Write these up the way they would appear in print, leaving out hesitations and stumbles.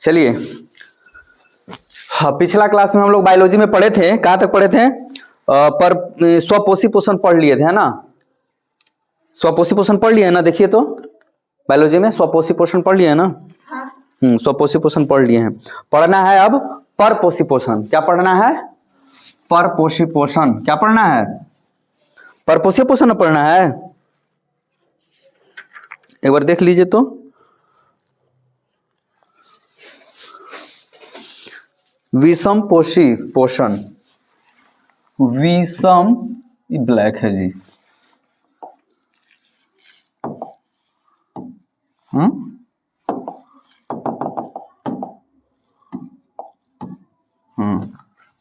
चलिए, हाँ, पिछला क्लास में हम लोग बायोलॉजी में पढ़े थे, कहाँ तक पढ़े थे? पर स्वपोषी पोषण पढ़ लिए थे, है ना? स्वपोषी पोषण पढ़ लिए है ना? देखिए तो बायोलॉजी में स्वपोषी पोषण पढ़ लिए है ना? स्वपोषी पोषण पढ़ लिए हैं। पढ़ना है अब परपोषी पोषण। क्या पढ़ना है? परपोषी पोषण। क्या पढ़ना है? परपोषी पोषण पढ़ना है। एक बार देख लीजिए तो, विषम पोषी पोषण। विषम ब्लैक है जी।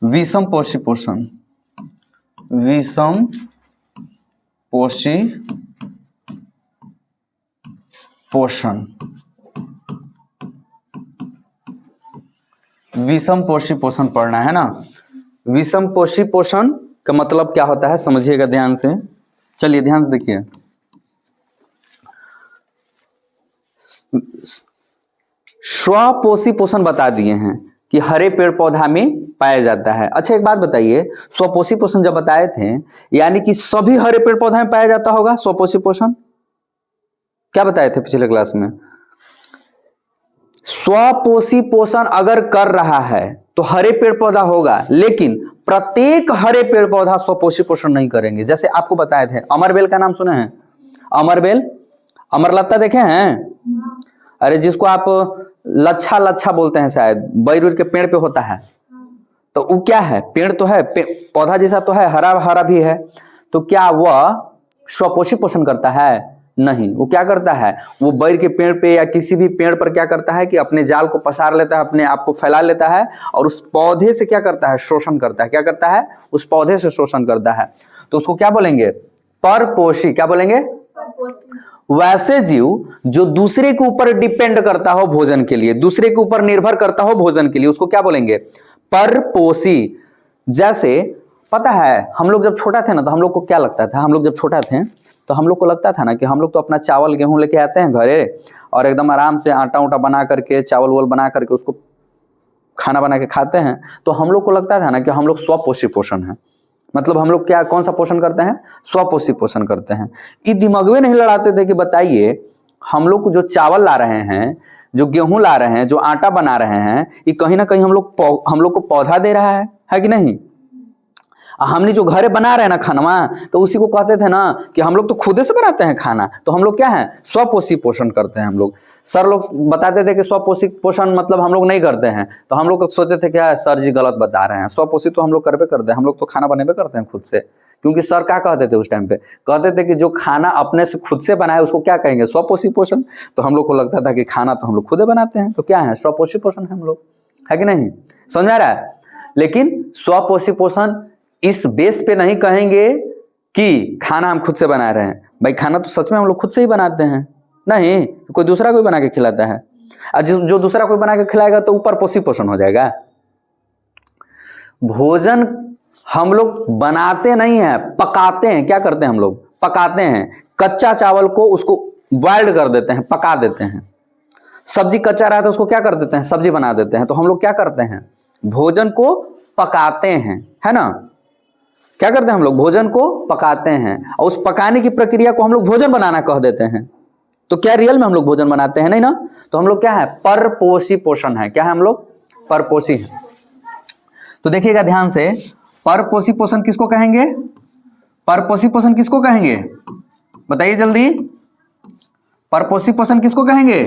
विषम पोषी पोषण। विषम पोषी पोषण। विषम पोषी पोषण पढ़ना है ना? विषम पोषी पोषण का मतलब क्या होता है समझिएगा ध्यान से। चलिए ध्यान से देखिए, स्वपोषी पोषण बता दिए हैं कि हरे पेड़ पौधा में पाया जाता है। अच्छा एक बात बताइए, स्वपोषी पोषण जब बताए थे यानी कि सभी हरे पेड़ पौधा में पाया जाता होगा स्वपोषी पोषण? क्या बताए थे पिछले क्लास में? स्वपोषी पोषण अगर कर रहा है तो हरे पेड़ पौधा होगा, लेकिन प्रत्येक हरे पेड़ पौधा स्वपोषी पोषण नहीं करेंगे। जैसे आपको बताए थे, अमरबेल का नाम सुने हैं? अमरबेल, अमरलता देखे हैं? अरे जिसको आप लच्छा लच्छा बोलते हैं, शायद बैरूर के पेड़ पे होता है, तो वो क्या है? पेड़ तो है, पौधा जैसा तो है, हरा हरा भी है, तो क्या वह स्वपोषी पोषण करता है? नहीं। वो क्या करता है? वो बैर के पेड़ पे या किसी भी पेड़ पर क्या करता है कि अपने जाल को पसार लेता है, अपने आप को फैला लेता है और उस पौधे से क्या करता है? शोषण करता है। क्या करता है? उस पौधे से शोषण करता है। तो उसको क्या बोलेंगे? परपोषी। क्या बोलेंगे? वैसे जीव जो दूसरे के ऊपर डिपेंड करता हो भोजन के लिए, दूसरे के ऊपर निर्भर करता हो भोजन के लिए, उसको क्या बोलेंगे? परपोषी। जैसे पता है हम लोग जब छोटा थे ना, तो हम लोग को क्या लगता था? हम लोग जब छोटा थे तो हम लोग को लगता था ना कि हम लोग तो अपना चावल गेहूं लेके आते हैं घरे और एकदम आराम से आटा उटा बना करके, चावल वोल बना करके उसको खाना बना के खाते हैं। तो हम लोग को लगता था ना कि हम लोग स्वपोषी पोषण है। मतलब हम लोग क्या, कौन सा पोषण करते हैं? स्वपोषी पोषण करते हैं। ये दिमाग में नहीं लड़ाते थे कि बताइए हम लोग को जो चावल ला रहे हैं, जो गेहूं ला रहे हैं, जो आटा बना रहे हैं, ये कहीं ना कहीं हम लोग को पौधा दे रहा है कि नहीं? हमने जो घरे बना रहे हैं ना खाना, तो उसी को कहते थे ना कि हम लोग तो खुद से बनाते हैं खाना, तो हम लोग क्या है? स्वपोषी पोषण करते हैं हम लोग। सर लोग बताते थे कि स्वपोषी पोषण मतलब हम लोग नहीं करते हैं, तो हम लोग सोचते थे क्या सर जी गलत बता रहे हैं, स्वपोषी तो हम लोग करबे करते हैं, हम लोग तो खाना बनेबे करते हैं खुद से। क्योंकि सर क्या कहते थे उस टाइम पे? कहते थे कि जो खाना अपने से खुद से बनाए उसको क्या कहेंगे? स्वपोषी पोषण। तो हम लोग को लगता था कि खाना तो हम लोग खुद बनाते हैं, तो क्या है? स्वपोषी पोषण है हम लोग, है कि नहीं? समझ आ रहा है? लेकिन स्वपोषी पोषण इस बेस पे नहीं कहेंगे कि खाना हम खुद से बना रहे हैं। भाई खाना तो सच में हम लोग खुद से ही बनाते हैं, नहीं कोई दूसरा कोई बना के खिलाता है। और जो दूसरा कोई बना के खिलाएगा तो ऊपर पोषी पोषण हो जाएगा। भोजन हम लोग बनाते नहीं है, पकाते हैं। क्या करते हैं हम लोग? पकाते हैं। कच्चा चावल को उसको बॉइल्ड कर देते हैं, पका देते हैं। सब्जी कच्चा रहा तो उसको क्या कर देते हैं? सब्जी बना देते हैं। तो हम लोग क्या करते हैं? भोजन को पकाते हैं, है ना? क्या करते हैं हम लोग? भोजन को पकाते हैं, और उस पकाने की प्रक्रिया को हम लोग भोजन बनाना कह देते हैं। तो क्या रियल में हम लोग भोजन बनाते हैं? नहीं ना। तो हम लोग क्या है? परपोषी पोषण है। क्या है हम लोग? परपोषी है। तो देखिएगा ध्यान से, परपोषी पोषण किसको कहेंगे? परपोषी पोषण किसको कहेंगे? बताइए जल्दी। परपोषी पोषण किसको कहेंगे?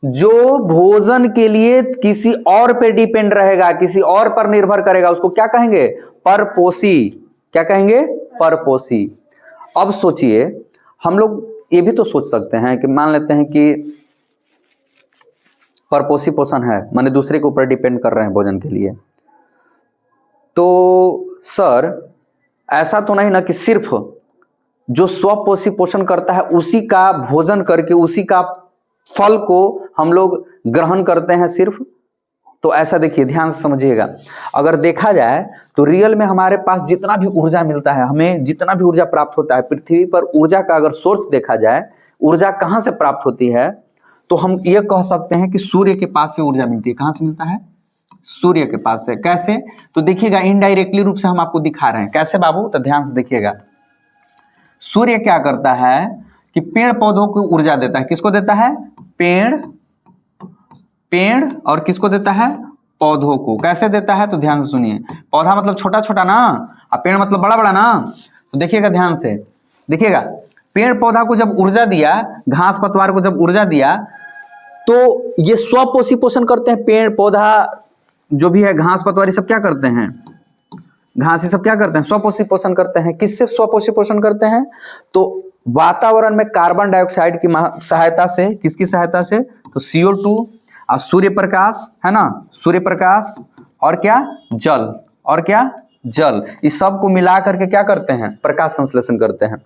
जो भोजन के लिए किसी और पे डिपेंड रहेगा, किसी और पर निर्भर करेगा, उसको क्या कहेंगे? परपोषी। क्या कहेंगे? परपोषी। अब सोचिए, हम लोग ये भी तो सोच सकते हैं कि मान लेते हैं कि परपोषी पोषण है, माने दूसरे के ऊपर डिपेंड कर रहे हैं भोजन के लिए, तो सर ऐसा तो नहीं ना कि सिर्फ जो स्वपोषी पोषण करता है उसी का भोजन करके उसी का फल को हम लोग ग्रहण करते हैं सिर्फ? तो ऐसा देखिए, ध्यान से समझिएगा। अगर देखा जाए तो रियल में हमारे पास जितना भी ऊर्जा मिलता है, हमें जितना भी ऊर्जा प्राप्त होता है पृथ्वी पर, ऊर्जा का अगर सोर्स देखा जाए, ऊर्जा कहाँ से प्राप्त होती है, तो हम ये कह सकते हैं कि सूर्य के पास से ऊर्जा मिलती है। कहां से मिलता है? सूर्य के पास से। कैसे? तो देखिएगा इनडायरेक्टली रूप से हम आपको दिखा रहे हैं। कैसे बाबू? तो ध्यान से देखिएगा। सूर्य क्या करता है कि पेड़ पौधों को ऊर्जा देता है। किसको देता है? पेड़ और किसको देता है? पौधों को। कैसे देता है? तो ध्यान से सुनिए। पौधा मतलब छोटा छोटा ना, और पेड़ मतलब बड़ा बड़ा ना। तो देखिएगा ध्यान से, देखिएगा पेड़ पौधा को जब ऊर्जा दिया, घास पतवार को जब ऊर्जा दिया, तो ये स्वपोषी पोषण करते हैं। पेड़ पौधा जो भी है, घास पतवार, ये सब क्या करते हैं? घास ये सब क्या करते हैं? स्वपोषी पोषण करते हैं। किससे स्वपोषी पोषण करते हैं? तो वातावरण में कार्बन डाइऑक्साइड की सहायता से। किसकी सहायता से? तो CO2 और सूर्य प्रकाश, है ना, सूर्य प्रकाश और क्या? जल। और क्या? जल। इस सब को मिला करके क्या करते हैं? प्रकाश संश्लेषण करते हैं।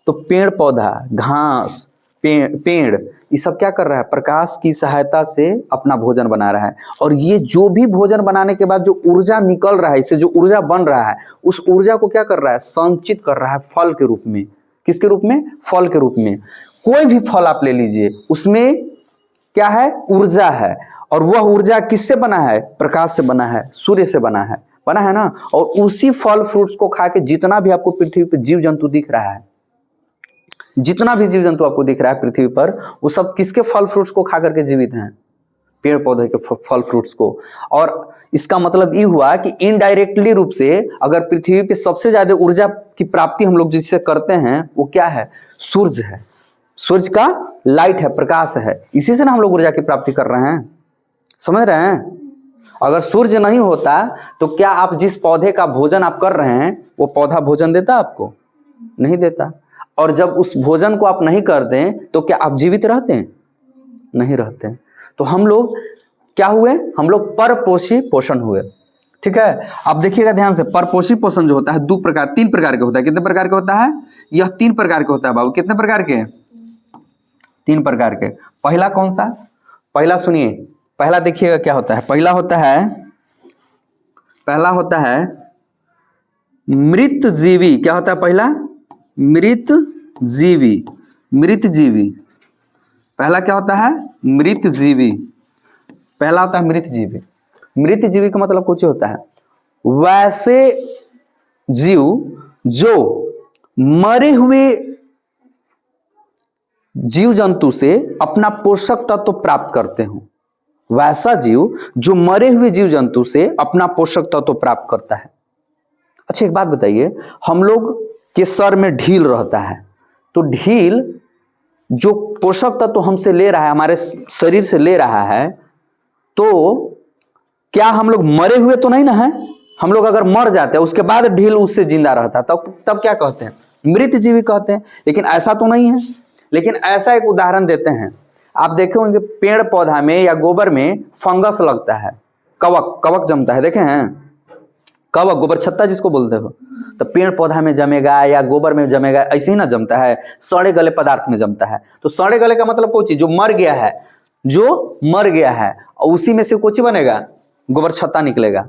तो पेड़ पौधा, घास, पेड़ ये सब क्या कर रहा है? प्रकाश की सहायता से अपना भोजन बना रहा है। और ये जो भी भोजन बनाने के बाद जो ऊर्जा निकल रहा है, इससे जो ऊर्जा बन रहा है, उस ऊर्जा को क्या कर रहा है? संचित कर रहा है फल के रूप में। किसके रूप में? फल के रूप में। कोई भी फल आप ले लीजिए, उसमें क्या है? ऊर्जा है। और वह ऊर्जा किससे बना है? प्रकाश से बना है, सूर्य से बना है ना। और उसी फल फ्रूट्स को खा के जितना भी आपको पृथ्वी पर जीव जंतु दिख रहा है, जितना भी जीव जंतु आपको दिख रहा है पृथ्वी पर, वो सब किसके फल फ्रूट्स को खा करके जीवित हैं? पेड़ पौधे के फल फ्रूट्स को। और इसका मतलब ये हुआ कि इनडायरेक्टली रूप से अगर पृथ्वी पे सबसे ज्यादा ऊर्जा की प्राप्ति हम लोग जिससे करते हैं, वो क्या है? सूर्य है। सूर्य का लाइट है, प्रकाश है। इसी से ना हम लोग ऊर्जा की प्राप्ति कर रहे हैं। समझ रहे हैं? अगर सूर्य नहीं होता तो क्या आप जिस पौधे का भोजन आप कर रहे हैं, वो पौधा भोजन देता आपको? नहीं देता। और जब उस भोजन को आप नहीं करते तो क्या आप जीवित रहते हैं? नहीं रहते। तो हम लोग क्या हुए? हम लोग परपोषी पोषण हुए। ठीक है। अब देखिएगा ध्यान से, परपोषी पोषण जो होता है तीन प्रकार के होता है। कितने प्रकार के होता है? यह 3 प्रकार के होता है बाबू। कितने प्रकार के? 3 प्रकार के। पहला कौन सा? पहला सुनिए, पहला देखिएगा क्या होता है। पहला होता है मृत जीवी। क्या होता है पहला? मृत जीवी। पहला क्या होता है? मृत जीवी। पहला होता है मृत जीवी। मृत जीवी का मतलब कुछ होता है वैसे जीव जो मरे हुए जीव जंतु से अपना पोषक तत्व प्राप्त करते हो। वैसा जीव जो मरे हुए जीव जंतु से अपना पोषक तत्व प्राप्त करता है। अच्छा एक बात बताइए, हम लोग के सर में ढील रहता है, तो ढील जो पोषक तत्व हमसे ले रहा है, हमारे शरीर से ले रहा है, तो क्या हम लोग मरे हुए तो नहीं ना है? हम लोग अगर मर जाते हैं उसके बाद ढील उससे जिंदा रहता, तब क्या कहते हैं? मृत जीवी कहते हैं। लेकिन ऐसा तो नहीं है। लेकिन ऐसा एक उदाहरण देते हैं, आप देखे होंगे पेड़ पौधा में या गोबर में फंगस लगता है, कवक जमता है। देखे हैं कवक, गोबर छत्ता जिसको बोलते हो। तो पेड़ पौधा में जमेगा या गोबर में जमेगा, ऐसे ही ना जमता है, सड़े गले पदार्थ में जमता है। तो सड़े गले का मतलब कोई चीज जो मर गया है, और उसी में से कुछ बनेगा, गोबर छत्ता निकलेगा।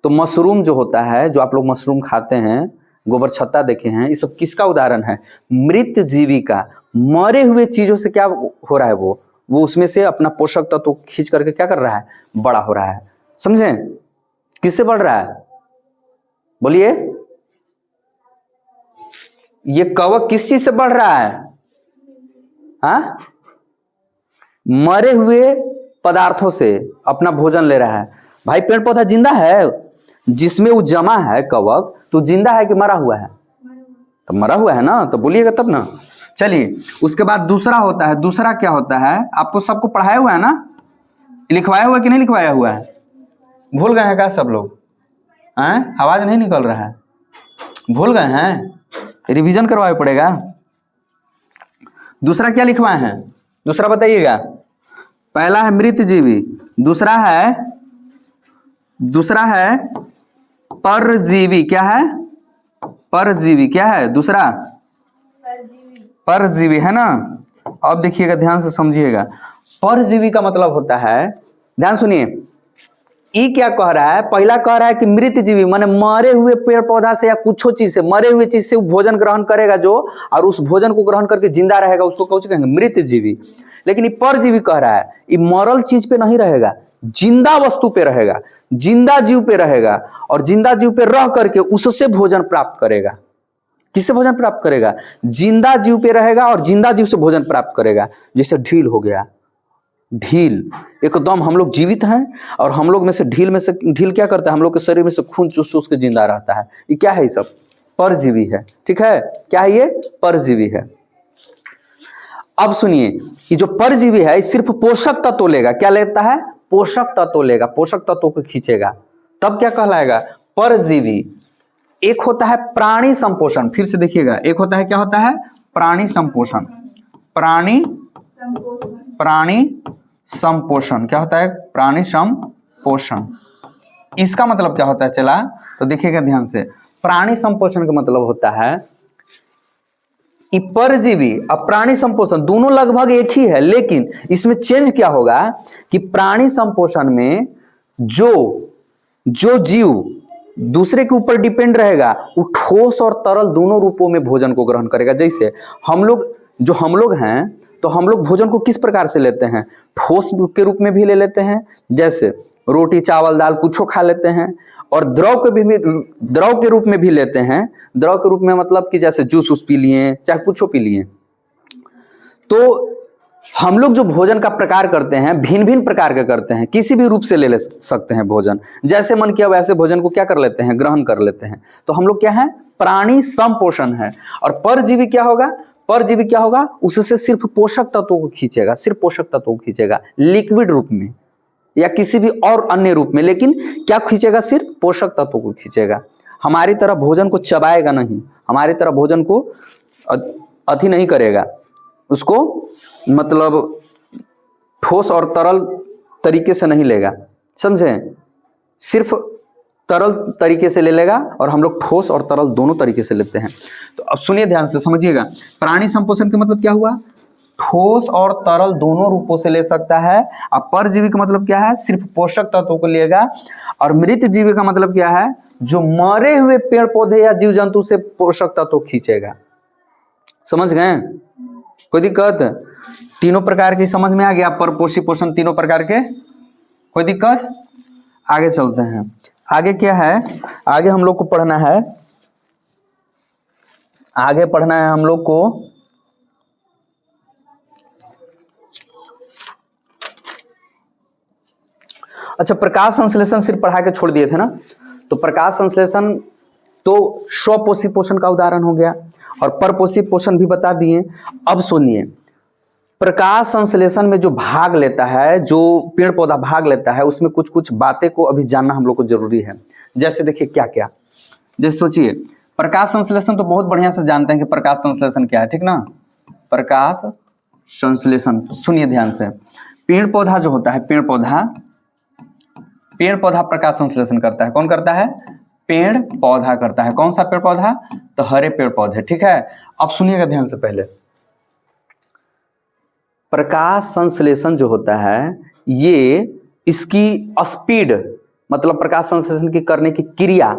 तो मशरूम जो होता है, जो आप लोग मशरूम खाते हैं, गोबर छत्ता देखे हैं, ये सब किसका उदाहरण है? मृत जीवी का। मरे हुए चीजों से क्या हो रहा है? वो उसमें से अपना पोषक तत्व खींच करके क्या कर रहा है? बड़ा हो रहा है। समझे? किससे बढ़ रहा है? बोलिए। ये कवक किस चीज से बढ़ रहा है? हाँ, मरे हुए पदार्थों से अपना भोजन ले रहा है। भाई पेड़ पौधा जिंदा है, जिसमें वो जमा है कवक, तो जिंदा है कि मरा हुआ है? तो मरा हुआ है ना, तो बोलिएगा तब ना। चलिए उसके बाद दूसरा होता है। दूसरा क्या होता है? आपको सबको पढ़ाया हुआ है ना? लिखवाया हुआ है कि नहीं लिखवाया हुआ है? भूल गए हैं क्या सब लोग? आवाज नहीं निकल रहा है, भूल गए हैं? रिवीजन करवाना पड़ेगा। दूसरा क्या लिखवाए हैं? दूसरा बताइएगा। पहला है मृत जीवी, दूसरा है परजीवी। क्या है? परजीवी। क्या है दूसरा? परजीवी, है ना। अब देखिएगा ध्यान से समझिएगा। परजीवी का मतलब होता है, ध्यान सुनिए, ई क्या कह रहा है, पहला कह रहा है कि मृत जीवी माने मरे हुए पेड़ पौधा से या कुछ चीज से, मरे हुए चीज से भोजन ग्रहण करेगा जो, और उस भोजन को ग्रहण करके जिंदा रहेगा, उसको कौन कहेंगे, मृत जीवी। लेकिन ये परजीवी कह रहा है, ये मरल चीज पे नहीं रहेगा, जिंदा वस्तु पे रहेगा, जिंदा जीव पे रहेगा, और जिंदा जीव पे रह करके उससे भोजन प्राप्त करेगा। किससे भोजन प्राप्त करेगा, जिंदा जीव पे रहेगा और जिंदा जीव से भोजन प्राप्त करेगा। जैसे ढील हो गया, ढील एकदम हम लोग जीवित हैं, और हम लोग में से ढील क्या करता है, हम लोग के शरीर में से खून चूस चूस के जिंदा रहता है। ये क्या है, ये सब परजीवी है। ठीक है, क्या है, ये परजीवी है। अब सुनिए, ये जो परजीवी है सिर्फ पोषक तत्व लेगा, क्या लेता है, पोषक तत्व लेगा, पोषक तत्वों को खींचेगा, तब क्या कहलाएगा, परजीवी। एक होता है प्राणी संपोषण, फिर से देखिएगा, एक होता है क्या होता है, प्राणी संपोषण, प्राणी संपोषण क्या होता है, प्राणी संपोषण। इसका मतलब क्या होता है, चला तो देखिएगा ध्यान से, प्राणी संपोषण का मतलब होता है परजीवी और प्राणी संपोषण दोनों लगभग एक ही है, लेकिन इसमें चेंज क्या होगा कि प्राणी संपोषण में जो जीव दूसरे के ऊपर डिपेंड रहेगा, वो ठोस और तरल दोनों रूपों में भोजन को ग्रहण करेगा। जैसे हम लोग हैं, तो हम लोग भोजन को किस प्रकार से लेते हैं, ठोस के रूप में भी ले लेते हैं, जैसे रोटी चावल दाल कुछो खा लेते हैं, और द्रव के रूप में भी लेते हैं। द्रव के रूप में मतलब कि जैसे जूस पी लिए, चाहे कुछो पी लिए। तो हम लोग जो भोजन का प्रकार करते हैं भिन्न भिन्न प्रकार के करते हैं, किसी भी रूप से ले सकते हैं भोजन, जैसे मन किया वैसे भोजन को क्या कर लेते हैं, ग्रहण कर लेते हैं। तो हम लोग क्या है, प्राणी संपोषण है। और परजीवी क्या होगा, परजीवी क्या होगा, उससे सिर्फ पोषक तत्वों को खींचेगा, सिर्फ पोषक तत्वों को खींचेगा, लिक्विड रूप में या किसी भी और अन्य रूप में, लेकिन क्या खींचेगा, सिर्फ पोषक तत्वों को खींचेगा। हमारी तरह भोजन को चबाएगा नहीं, हमारी तरह भोजन को अति नहीं करेगा, उसको मतलब ठोस और तरल तरीके से नहीं लेगा, समझे, सिर्फ तरल तरीके से ले लेगा, और हम लोग ठोस और तरल दोनों तरीके से लेते हैं। तो अब सुनिए ध्यान से, समझिएगा, प्राणी संपोषण का मतलब क्या हुआ, ठोस और तरल दोनों रूपों से ले सकता है। और परजीवी का मतलब क्या है, सिर्फ पोषक तत्वों को लेगा। और मृत जीवी का मतलब क्या है, जो मरे हुए पेड़ पौधे या जीव जंतु से पोषक तत्व खींचेगा। समझ गए, कोई दिक्कत, तीनों प्रकार की समझ में आ गया, पर पोषी पोषण तीनों प्रकार के, कोई दिक्कत। आगे चलते हैं, आगे क्या है, आगे हम लोग को पढ़ना है, आगे पढ़ना है हम लोग को अच्छा, प्रकाश संश्लेषण सिर्फ पढ़ा के छोड़ दिए थे ना, तो प्रकाश संश्लेषण तो स्वपोषी पोषण का उदाहरण हो गया, और परपोषी पोषण भी बता दिए। अब सुनिए, प्रकाश संश्लेषण में जो भाग लेता है, जो पेड़ पौधा भाग लेता है, उसमें कुछ कुछ बातें को अभी जानना हम लोग को जरूरी है। जैसे देखिए क्या क्या, जैसे सोचिए, प्रकाश संश्लेषण तो बहुत बढ़िया से जानते हैं कि प्रकाश संश्लेषण क्या है, ठीक ना। प्रकाश संश्लेषण सुनिए ध्यान से, पेड़ पौधा जो होता है, पेड़ पौधा प्रकाश संश्लेषण करता है। कौन करता है, पेड़ पौधा करता है। कौन सा पेड़ पौधा, तो हरे पेड़ पौधे, ठीक है। अब सुनिएगा ध्यान से, पहले प्रकाश संश्लेषण जो होता है, ये इसकी स्पीड मतलब प्रकाश संश्लेषण की करने की क्रिया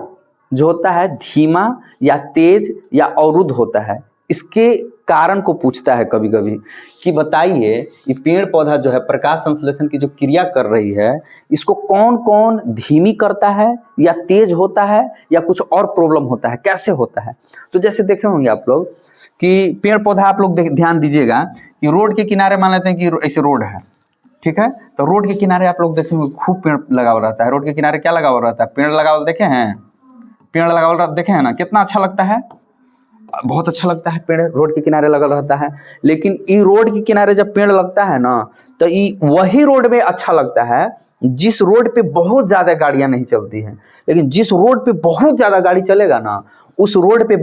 जो होता है, धीमा या तेज या अवरुद्ध होता है। इसके कारण को पूछता है कभी कभी कि बताइए, ये पेड़ पौधा जो है प्रकाश संश्लेषण की जो क्रिया कर रही है, इसको कौन कौन धीमी करता है, या तेज होता है, या कुछ और प्रॉब्लम होता है, कैसे होता है। तो जैसे देखे होंगे आप लोग कि पेड़ पौधा, आप लोग ध्यान दीजिएगा कि रोड के किनारे मान लेते हैं कि ऐसे रोड है, ठीक है, तो रोड के किनारे आप लोग देखेंगे खूब पेड़ लगा हुआ रहता है। रोड के किनारे क्या लगा हुआ रहता है, पेड़ लगा हुआ, देखे हैं, पेड़ लगा हुआ देखे हैं ना, कितना अच्छा लगता है, बहुत अच्छा लगता है, पेड़ रोड के किनारे लगा रहता है। लेकिन ये रोड के किनारे जब पेड़ लगता है ना, तो ये वही रोड में अच्छा लगता है जिस रोड पे बहुत ज्यादा गाड़ियां नहीं चलती हैं। लेकिन जिस रोड पे बहुत ज्यादा गाड़ी चलेगा ना, उस रोड पे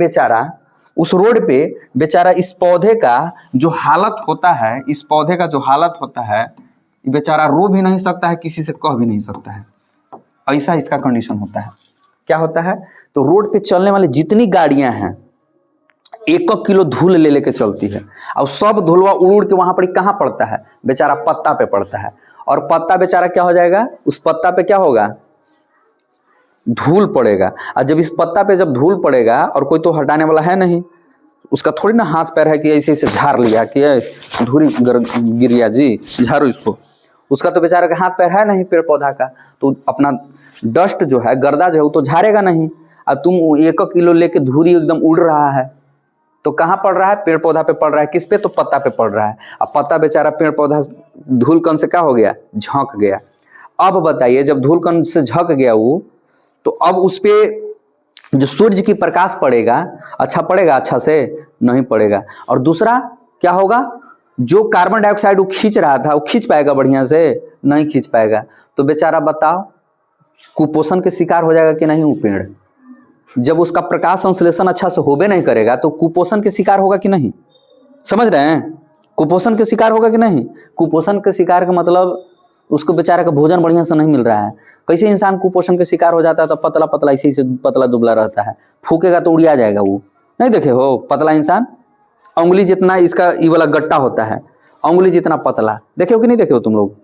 बेचारा इस पौधे का जो हालत होता है, इस पौधे का जो हालत होता है, बेचारा रो भी नहीं सकता है, किसी से कह भी नहीं सकता है, ऐसा इसका कंडीशन होता है। क्या होता है, तो रोड पे चलने वाली जितनी गाड़ियां हैं, 1 किलो धूल ले लेके चलती है, और सब धूलवा उड़ के वहां पर कहाँ पड़ता है, बेचारा पत्ता पे पड़ता है। और पत्ता बेचारा क्या हो जाएगा, उस पत्ता पे क्या होगा, धूल पड़ेगा। और जब इस पत्ता पे जब धूल पड़ेगा और कोई तो हटाने वाला है नहीं, उसका थोड़ी ना हाथ पैर है कि ऐसे ऐसे झाड़ लिया कि धूल गिर गया जी झाड़ो इसको, उसका तो बेचारा का हाथ पैर है नहीं पेड़ पौधा का, तो अपना डस्ट जो है, गर्दा जो है वो तो झाड़ेगा नहीं। अब तुम 1 किलो लेके धूरी एकदम उड़ रहा है, तो कहाँ पड़ रहा है, पेड़ पौधा पे पड़ रहा है, किस पे, तो पत्ता पे पड़ रहा है। अब पत्ता बेचारा पेड़ पौधा धूल कण से क्या हो गया, झंक गया। अब बताइए जब धूल कण से झंक गया वो, तो अब उस पे जो सूर्य की प्रकाश पड़ेगा, अच्छा पड़ेगा, अच्छा से नहीं पड़ेगा। और दूसरा क्या होगा, जो कार्बन डाइऑक्साइड वो खींच रहा था वो खींच पाएगा बढ़िया से, नहीं खींच पाएगा। तो बेचारा बताओ कुपोषण के शिकार हो जाएगा कि नहीं वो पेड़। जब उसका प्रकाश संश्लेषण अच्छा से होबे नहीं करेगा तो कुपोषण के शिकार होगा कि नहीं, समझ रहे हैं, कुपोषण के शिकार होगा कि नहीं। कुपोषण के शिकार का मतलब उसको बेचारा का भोजन बढ़िया से नहीं मिल रहा है। कैसे इंसान कुपोषण के शिकार हो जाता है, तो पतला पतला ऐसे ऐसे पतला दुबला रहता है, फूकेगा तो उड़िया जाएगा वो। नहीं देखे हो पतला इंसान, उंगली जितना इसका ये वाला गट्टा होता है, उंगली जितना पतला, देखे हो कि नहीं देखे हो तुम लोग,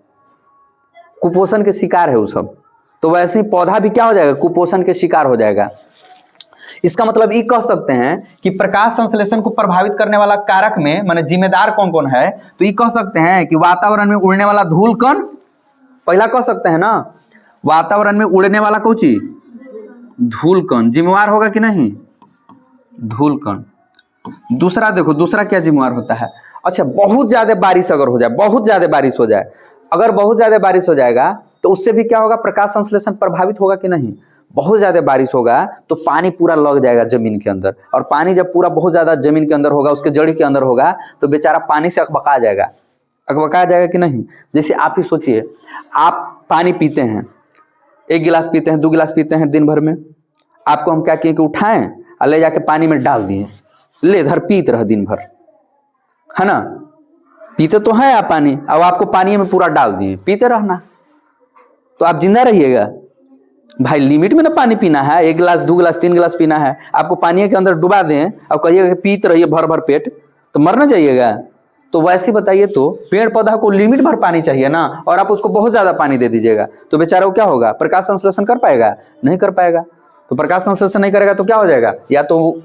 कुपोषण के शिकार है वो सब। तो वैसे ही पौधा भी क्या हो जाएगा, कुपोषण के शिकार हो जाएगा। इसका मतलब ये कह सकते हैं कि प्रकाश संश्लेषण को प्रभावित करने वाला कारक में माने जिम्मेदार कौन कौन है, तो ये कह सकते हैं कि वातावरण में उड़ने वाला धूल कण, पहला कह सकते हैं ना, वातावरण में उड़ने वाला कौन चीज, धूल कण जिम्मेवार होगा कि नहीं, धूल कण। दूसरा देखो, दूसरा क्या जिम्मेवार होता है, अच्छा बहुत ज्यादा बारिश अगर हो जाए, बहुत ज्यादा बारिश हो जाए, अगर बहुत ज्यादा बारिश हो जाएगा तो उससे भी क्या होगा, प्रकाश संश्लेषण प्रभावित होगा कि नहीं। बहुत ज्यादा बारिश होगा तो पानी पूरा लग जाएगा जमीन के अंदर, और पानी जब पूरा बहुत ज्यादा जमीन के अंदर होगा, उसके जड़ी के अंदर होगा, तो बेचारा पानी से अकबका जाएगा, अकबका जाएगा कि नहीं। जैसे आप ही सोचिए, आप पानी पीते हैं, 1 गिलास पीते हैं, 2 गिलास पीते हैं दिन भर में, आपको हम क्या किए कि उठाएं और ले जाके पानी में डाल दिए, ले धर पीते रह दिन भर, है ना, पीते तो हैं आप पानी, अब आपको पानी में पूरा डाल दिए, पीते रहना, तो आप जिंदा रहिएगा। भाई लिमिट में ना पानी पीना है, 1 गिलास 2 गिलास 3 गिलास पीना है, आपको पानी के अंदर डुबा दें और कहिएगा कि पीते रहिए भर भर पेट, तो मर ना जाइएगा। तो वैसे बताइए, तो पेड़ पौधा को लिमिट भर पानी चाहिए ना, और आप उसको बहुत ज्यादा पानी दे दीजिएगा, तो बेचारा वो क्या होगा, प्रकाश संश्लेषण कर पाएगा, नहीं कर पाएगा। तो प्रकाश संश्लेषण नहीं करेगा तो क्या हो जाएगा, या तो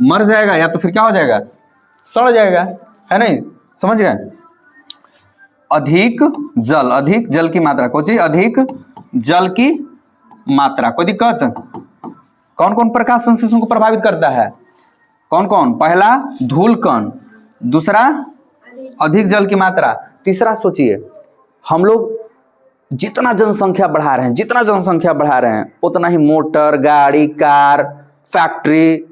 मर जाएगा या तो फिर क्या हो जाएगा, सड़ जाएगा, है नहीं, समझ गए। अधिक जल की मात्रा, कौन चीज, अधिक जल की मात्रा, कोई दिक्कत। कौन कौन प्रकाश संश्लेषण को प्रभावित करता है, कौन कौन, पहला धूल कण, दूसरा अधिक जल की मात्रा, तीसरा सोचिए हम लोग जितना जनसंख्या बढ़ा रहे हैं, जितना जनसंख्या बढ़ा रहे हैं, उतना ही मोटर गाड़ी कार फैक्ट्री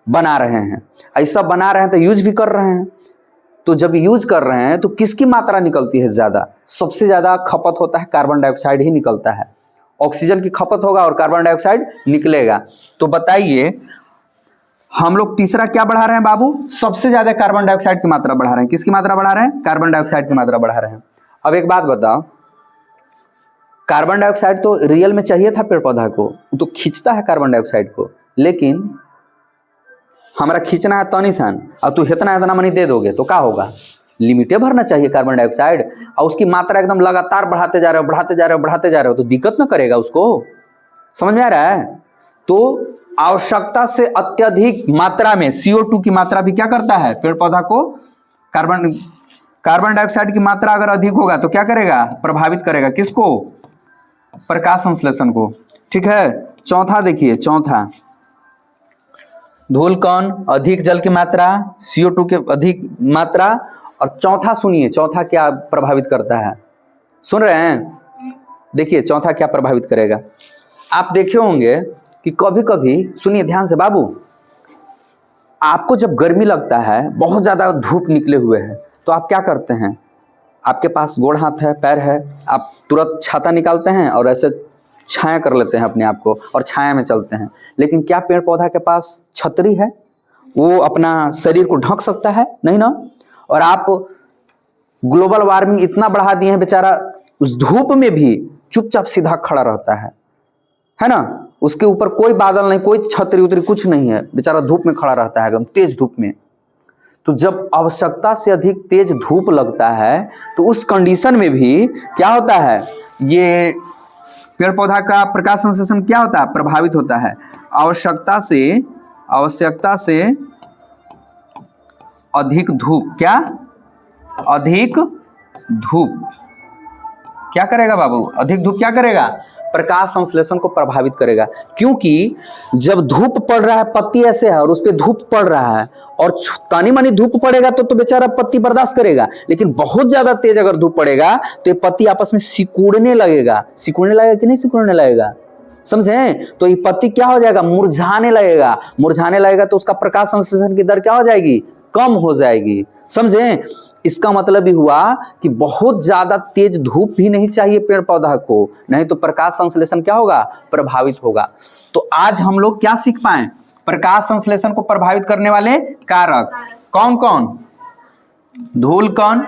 बना रहे हैं, ऐसा बना रहे हैं तो यूज भी कर रहे हैं। तो जब यूज कर रहे हैं तो किसकी मात्रा निकलती है ज्यादा, सबसे ज्यादा खपत होता है कार्बन डाइऑक्साइड ही निकलता है। ऑक्सीजन की खपत होगा और कार्बन डाइऑक्साइड निकलेगा। तो बताइए हम लोग तीसरा क्या बढ़ा रहे हैं बाबू, सबसे ज्यादा कार्बन डाइऑक्साइड की मात्रा बढ़ा रहे हैं। किसकी मात्रा बढ़ा रहे हैं, कार्बन डाइऑक्साइड की मात्रा बढ़ा रहे हैं। अब एक बात बताओ, कार्बन डाइऑक्साइड तो रियल में चाहिए था पेड़ पौधा को, तो खींचता है कार्बन डाइऑक्साइड को, लेकिन हमारा खींचना है तनिसान, और तू इतना इतना मनी दे दोगे तो क्या होगा, लिमिटे भरना चाहिए कार्बन डाइऑक्साइड, और उसकी मात्रा एकदम लगातार बढ़ाते जा रहे हो, बढ़ाते जा रहे हो, बढ़ाते जा रहे हो, तो दिक्कत ना करेगा उसको, समझ में आ रहा है। तो आवश्यकता से अत्यधिक मात्रा में CO2 की मात्रा भी क्या करता है, पेड़ पौधा को कार्बन डाइऑक्साइड की मात्रा अगर अधिक होगा तो क्या करेगा, प्रभावित करेगा, किसको, प्रकाश संश्लेषण को। ठीक है, चौथा देखिए, चौथा धूल कण, अधिक जल की मात्रा, CO2 के अधिक मात्रा, और चौथा सुनिए, चौथा क्या प्रभावित करता है, सुन रहे हैं, देखिए चौथा क्या प्रभावित करेगा। आप देखे होंगे कि कभी कभी, सुनिए ध्यान से बाबू, आपको जब गर्मी लगता है, बहुत ज्यादा धूप निकले हुए है, तो आप क्या करते हैं, आपके पास गोड़ हाथ है, पैर है, आप तुरंत छाता निकालते हैं और ऐसे छाया कर लेते हैं अपने आप को और छाया में चलते हैं। लेकिन क्या पेड़ पौधा के पास छतरी है, वो अपना शरीर को ढक सकता है, नहीं ना। और आप ग्लोबल वार्मिंग इतना बढ़ा दिए हैं, बेचारा उस धूप में भी चुपचाप सीधा खड़ा रहता है ना, उसके ऊपर कोई बादल नहीं, कोई छतरी उतरी कुछ नहीं है, बेचारा धूप में खड़ा रहता है, एकदम तेज धूप में। तो जब आवश्यकता से अधिक तेज धूप लगता है तो उस कंडीशन में भी क्या होता है, ये पेड़ पौधा का प्रकाश संश्लेषण क्या होता है, प्रभावित होता है। आवश्यकता से अधिक धूप, क्या अधिक धूप क्या करेगा बाबू, अधिक धूप क्या करेगा, प्रकाश संश्लेषण को प्रभावित करेगा। क्योंकि जब धूप पड़ रहा है, पत्ती ऐसे है और उस पर धूप पड़ रहा है, और तानी मानी धूप पड़ेगा तो बेचारा पत्ती बर्दाश्त करेगा, लेकिन बहुत ज्यादा तेज अगर धूप पड़ेगा तो ये पत्ती आपस में सिकुड़ने लगेगा कि नहीं सिकुड़ने लगेगा, समझे। तो ये पत्ती क्या हो जाएगा, मुरझाने लगेगा तो उसका प्रकाश संश्लेषण की दर क्या हो जाएगी, कम हो जाएगी, समझे। इसका मतलब भी हुआ कि बहुत ज्यादा तेज धूप भी नहीं चाहिए पेड़ पौधा को, नहीं तो प्रकाश संश्लेषण क्या होगा, प्रभावित होगा। तो आज हम लोग क्या सीख पाए, प्रकाश संश्लेषण को प्रभावित करने वाले कारक कौन कौन, धूल कण,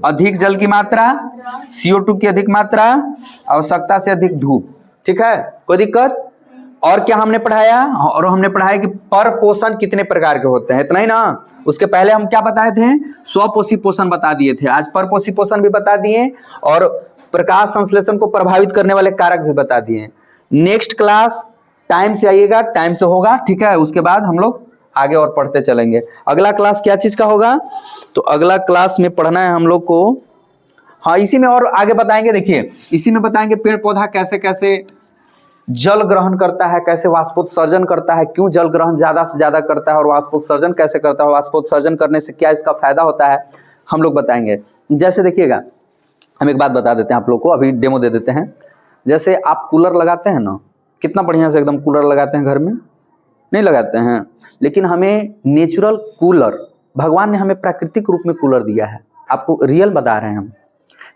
अधिक जल की मात्रा, CO2 की अधिक मात्रा, आवश्यकता से अधिक धूप, ठीक है, कोई दिक्कत। और क्या हमने पढ़ाया, और हमने पढ़ाया कि परपोषण कितने प्रकार के होते हैं, इतना ही ना। उसके पहले हम क्या बताए थे, स्वपोषी पोषण बता दिए थे, आज परपोषी पोषण भी बता दिए और प्रकाश संश्लेषण को प्रभावित करने वाले कारक भी बता दिए। नेक्स्ट क्लास टाइम से आइएगा, टाइम से होगा, ठीक है। उसके बाद हम लोग आगे और पढ़ते चलेंगे। अगला क्लास क्या चीज का होगा, तो अगला क्लास में पढ़ना है हम लोग को, हाँ इसी में और आगे बताएंगे, देखिए इसी में बताएंगे पेड़ पौधा कैसे कैसे जल ग्रहण करता है, कैसे वाष्पोत्सर्जन करता है, क्यों जल ग्रहण ज्यादा से ज्यादा करता है और वाष्पोत्सर्जन कैसे करता है, वाष्पोत्सर्जन करने से क्या इसका फायदा होता है, हम लोग बताएंगे। जैसे देखिएगा, हम एक बात बता देते हैं आप लोग को, अभी डेमो दे देते हैं। जैसे आप कूलर लगाते हैं ना, कितना बढ़िया से एकदम कूलर लगाते हैं घर में, नहीं लगाते हैं, लेकिन हमें नेचुरल कूलर, भगवान ने हमें प्राकृतिक रूप में कूलर दिया है, आपको रियल बता रहे हैं हम।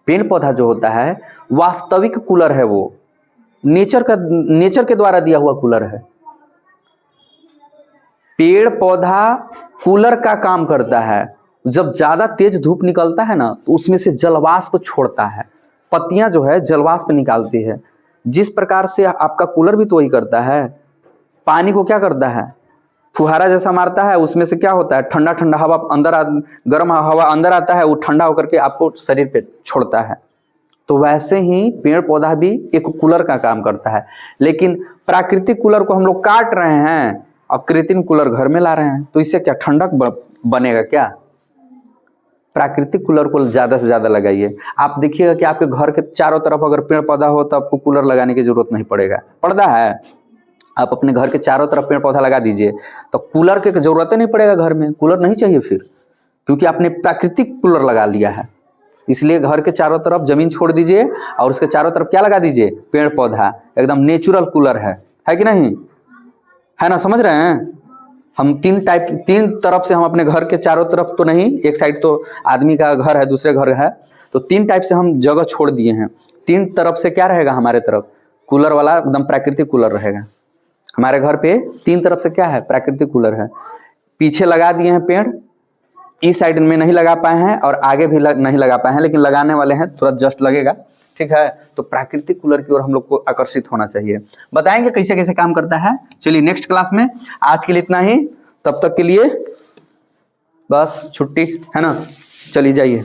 पेड़ पौधा जो होता है वास्तविक कूलर है, वो नेचर के द्वारा दिया हुआ कूलर है। पेड़ पौधा कूलर का काम करता है। जब ज्यादा तेज धूप निकलता है ना तो उसमें से जलवाष्प छोड़ता है, पत्तियां जो है जलवाष्प निकालती है। जिस प्रकार से आपका कूलर भी तो वही करता है, पानी को क्या करता है, फुहारा जैसा मारता है, उसमें से क्या होता है, ठंडा ठंडा हवा अंदर, गर्म हवा अंदर आता है, वो ठंडा होकर के आपको शरीर पे छोड़ता है। तो वैसे ही पेड़ पौधा भी एक कूलर का काम करता है। लेकिन प्राकृतिक कूलर को हम लोग काट रहे हैं और कृत्रिम कूलर घर में ला रहे हैं, तो इससे क्या ठंडक बनेगा क्या। प्राकृतिक कूलर को ज्यादा से ज्यादा लगाइए। आप देखिएगा कि आपके घर के चारों तरफ अगर पेड़ पौधा हो तो आपको कूलर लगाने की जरूरत नहीं पड़ेगा, पड़ता है। आप अपने घर के चारों तरफ पेड़ पौधा लगा दीजिए तो कूलर की जरूरत ही नहीं पड़ेगा, घर में कूलर नहीं चाहिए फिर, क्योंकि आपने प्राकृतिक कूलर लगा लिया है। इसलिए घर के चारों तरफ जमीन छोड़ दीजिए और उसके चारों तरफ क्या लगा दीजिए, पेड़ पौधा, एकदम नेचुरल कूलर है कि नहीं, है ना, समझ रहे हैं। हम तीन तरफ से हम अपने घर के चारों तरफ तो नहीं, एक साइड तो आदमी का घर है, दूसरे घर है, तो तीन टाइप से हम जगह छोड़ दिए हैं। तीन तरफ से क्या रहेगा, हमारे तरफ कूलर वाला एकदम प्राकृतिक कूलर रहेगा। हमारे घर पे तीन तरफ से क्या है, प्राकृतिक कूलर है। पीछे लगा दिए हैं पेड़, इस साइड में नहीं लगा पाए हैं और आगे भी नहीं लगा पाए हैं, लेकिन लगाने वाले हैं, तुरंत जस्ट लगेगा, ठीक है। तो प्राकृतिक कूलर की ओर हम लोग को आकर्षित होना चाहिए। बताएंगे कैसे कैसे काम करता है। चलिए नेक्स्ट क्लास में, आज के लिए इतना ही, तब तक के लिए बस छुट्टी है ना, चलिए जाइए।